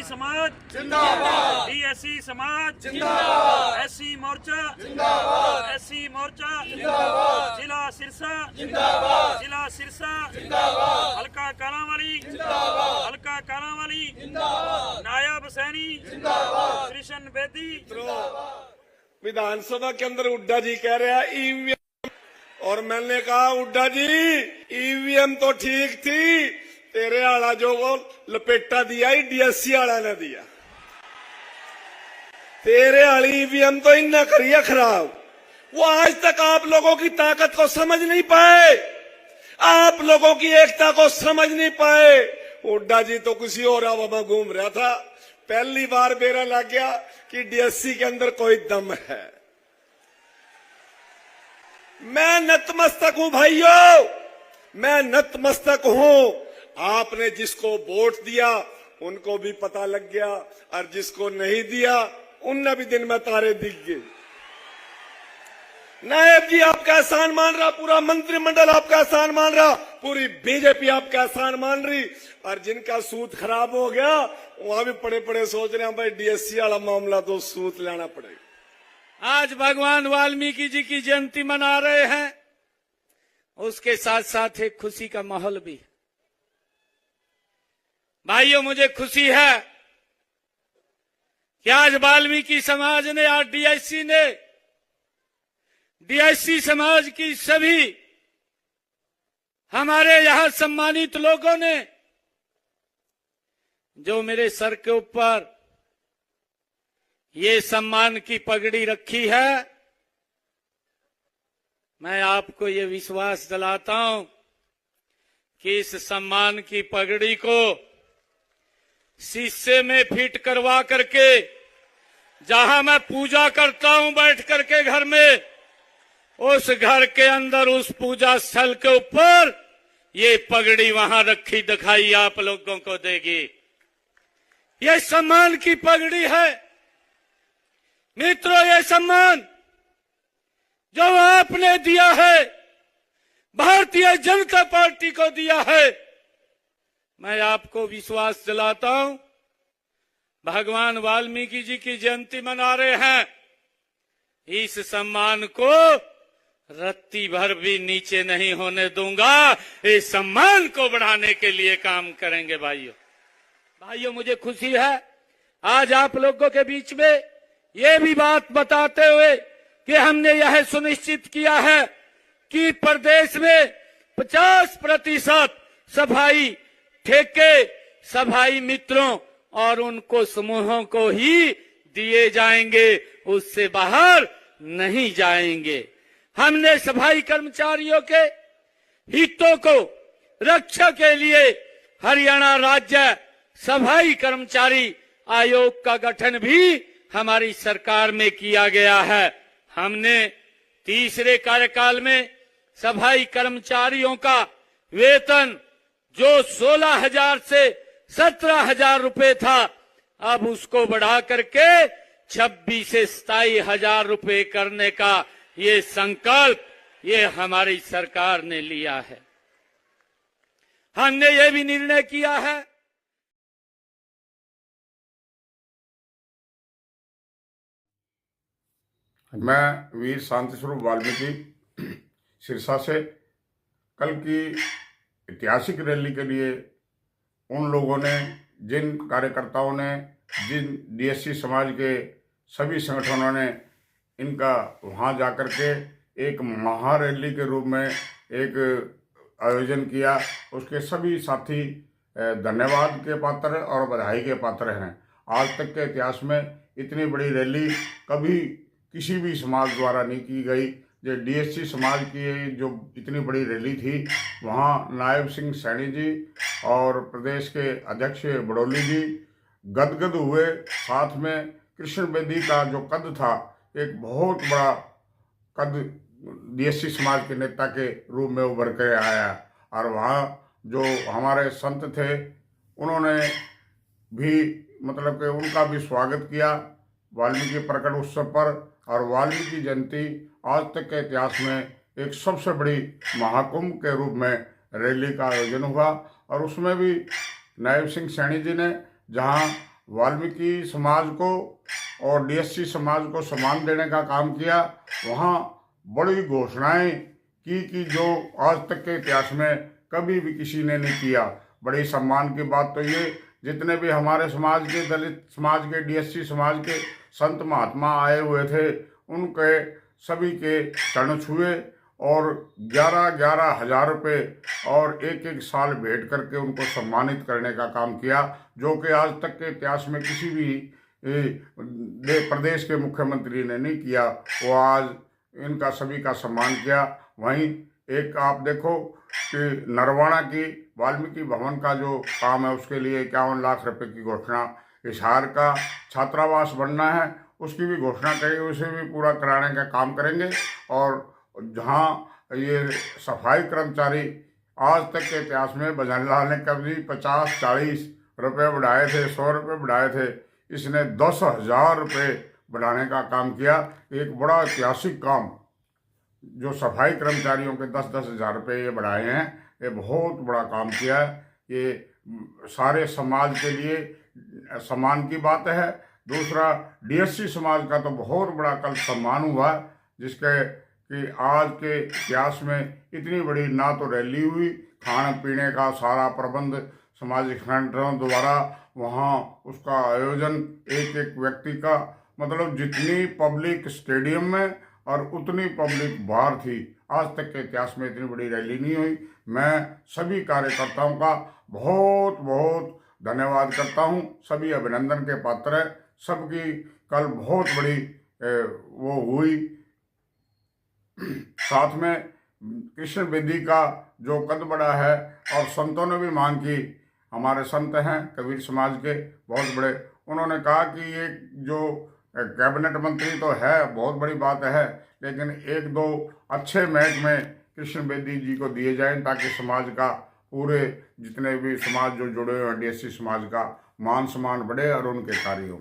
समाज जिंदाबाद, डीएससी समाज जिंदाबाद, एससी मोर्चा जिंदाबाद, एससी मोर्चा जिंदाबाद, जिला सिरसा जिंदाबाद, जिला सिरसा जिंदाबाद, हल्का कालांवाली जिंदाबाद, हल्का कालांवाली जिंदाबाद, नायब सैनी जिंदाबाद, कृष्ण बेदी। विधानसभा के अंदर हुड्डा जी कह रहे हैं ईवीएम, और मैंने कहा हुड्डा जी ईवीएम तो ठीक थी, तेरे आला जो वो लपेटा दिया ही डीएससी आला ने दिया। तेरे आली ईवीएम तो इन्ना करिए खराब। वो आज तक आप लोगों की ताकत को समझ नहीं पाए, आप लोगों की एकता को समझ नहीं पाए। हुड्डा जी तो किसी और हवा में घूम रहा था। पहली बार मेरा लग गया कि डीएससी के अंदर कोई दम है। मैं नतमस्तक हूं भाइयों, मैं नतमस्तक हूं। आपने जिसको वोट दिया उनको भी पता लग गया, और जिसको नहीं दिया उनने भी दिन में तारे दिख गए। नायब जी आपका एहसान मान रहा, पूरा मंत्रिमंडल आपका एहसान मान रहा, पूरी बीजेपी आपका एहसान मान रही, और जिनका सूत खराब हो गया वहां भी पड़े पड़े सोच रहे हैं भाई डीएससी वाला मामला तो सूत लेना पड़ेगा। आज भगवान वाल्मीकि जी की जयंती मना रहे हैं, उसके साथ साथ एक खुशी का माहौल भी। भाइयों, मुझे खुशी है कि आज वाल्मीकि समाज ने, आज डीएससी ने, डीएससी समाज की सभी हमारे यहां सम्मानित लोगों ने जो मेरे सर के ऊपर ये सम्मान की पगड़ी रखी है, मैं आपको ये विश्वास दिलाता हूं कि इस सम्मान की पगड़ी को शीशे में फिट करवा करके, जहां मैं पूजा करता हूं बैठ करके घर में, उस घर के अंदर उस पूजा स्थल के ऊपर ये पगड़ी वहां रखी दिखाई आप लोगों को देगी। ये सम्मान की पगड़ी है मित्रों, ये सम्मान जो आपने दिया है, भारतीय जनता पार्टी को दिया है। मैं आपको विश्वास दिलाता हूं, भगवान वाल्मीकि जी की जयंती मना रहे हैं, इस सम्मान को रत्ती भर भी नीचे नहीं होने दूंगा। इस सम्मान को बढ़ाने के लिए काम करेंगे भाइयों, मुझे खुशी है आज आप लोगों के बीच में ये भी बात बताते हुए कि हमने यह सुनिश्चित किया है कि प्रदेश में 50% सफाई ठेके सफाई मित्रों और उनको समूहों को ही दिए जाएंगे, उससे बाहर नहीं जाएंगे। हमने सफाई कर्मचारियों के हितों को रक्षा के लिए हरियाणा राज्य सफाई कर्मचारी आयोग का गठन भी हमारी सरकार में किया गया है। हमने तीसरे कार्यकाल में सफाई कर्मचारियों का वेतन जो 16,000 से 17,000 रुपए था, अब उसको बढ़ा करके 26 से 27,000 रुपए करने का ये संकल्प ये हमारी सरकार ने लिया है। हमने ये भी निर्णय किया है मैं वीर शांति स्वरूप वाल्मीकि सिरसा से कल की ऐतिहासिक रैली के लिए उन लोगों ने, जिन कार्यकर्ताओं ने, जिन डीएससी समाज के सभी संगठनों ने इनका वहां जाकर के एक महारैली के रूप में एक आयोजन किया, उसके सभी साथी धन्यवाद के पात्र और बधाई के पात्र हैं। आज तक के इतिहास में इतनी बड़ी रैली कभी किसी भी समाज द्वारा नहीं की गई। जो डीएससी समाज की जो इतनी बड़ी रैली थी, वहाँ नायब सिंह सैनी जी और प्रदेश के अध्यक्ष बड़ौली जी गदगद हुए। साथ में कृष्ण बेदी का जो कद था, एक बहुत बड़ा कद डीएससी समाज के नेता के रूप में उभर कर आया, और वहाँ जो हमारे संत थे उन्होंने भी मतलब कि उनका भी स्वागत किया वाल्मीकि प्रकट उत्सव पर। और वाल्मीकि जयंती आज तक के इतिहास में एक सबसे बड़ी महाकुंभ के रूप में रैली का आयोजन हुआ, और उसमें भी नायब सिंह सैनी जी ने, जहां वाल्मीकि समाज को और डीएससी समाज को सम्मान देने का काम किया, वहाँ बड़ी घोषणाएं की जो आज तक के इतिहास में कभी भी किसी ने नहीं किया। बड़ी सम्मान की बात तो ये, जितने भी हमारे समाज के, दलित समाज के, डीएससी समाज के संत महात्मा आए हुए थे, उनके सभी के चरण छुए और 11-11 हज़ार रुपये और एक साल भेंट करके उनको सम्मानित करने का काम किया, जो कि आज तक के इतिहास में किसी भी प्रदेश के मुख्यमंत्री ने नहीं किया। वो आज इनका सभी का सम्मान किया। वहीं एक आप देखो कि नरवाना की वाल्मीकि भवन का जो काम है, उसके लिए 51 लाख रुपए की घोषणा। हिसार का छात्रावास बनना है, उसकी भी घोषणा करेंगे, उसे भी पूरा कराने का काम करेंगे। और जहां ये सफाई कर्मचारी आज तक के इतिहास में भजन लाल ने कभी 50-40 रुपये बढ़ाए थे, 100 रुपये बढ़ाए थे, इसने 10,000 रुपये बढ़ाने का काम किया। एक बड़ा ऐतिहासिक काम जो सफाई कर्मचारियों के 10-10 हज़ार रुपये ये बढ़ाए हैं, ये बहुत बड़ा काम किया है। ये सारे समाज के लिए सम्मान की बात है। दूसरा, डीएससी समाज का तो बहुत बड़ा कल सम्मान हुआ, जिसके कि आज के इतिहास में इतनी बड़ी ना तो रैली हुई, खाने पीने का सारा प्रबंध सामाजिक संगठनों द्वारा वहाँ उसका आयोजन, एक व्यक्ति का मतलब जितनी पब्लिक स्टेडियम में और उतनी पब्लिक बाहर थी, आज तक के इतिहास में इतनी बड़ी रैली नहीं हुई। मैं सभी कार्यकर्ताओं का बहुत बहुत धन्यवाद करता हूँ। सभी अभिनंदन के पात्र है। सबकी कल बहुत बड़ी वो हुई। साथ में कृष्ण बेदी का जो कद बड़ा है, और संतों ने भी मांग की। हमारे संत हैं कबीर समाज के बहुत बड़े, उन्होंने कहा कि ये जो कैबिनेट मंत्री तो है, बहुत बड़ी बात है, लेकिन 1-2 अच्छे महकमे कृष्ण बेदी जी को दिए जाएं, ताकि समाज का पूरे जितने भी समाज जो जुड़े हुए हैं डीएससी समाज का मान सम्मान बढ़े और उनके कार्य हों।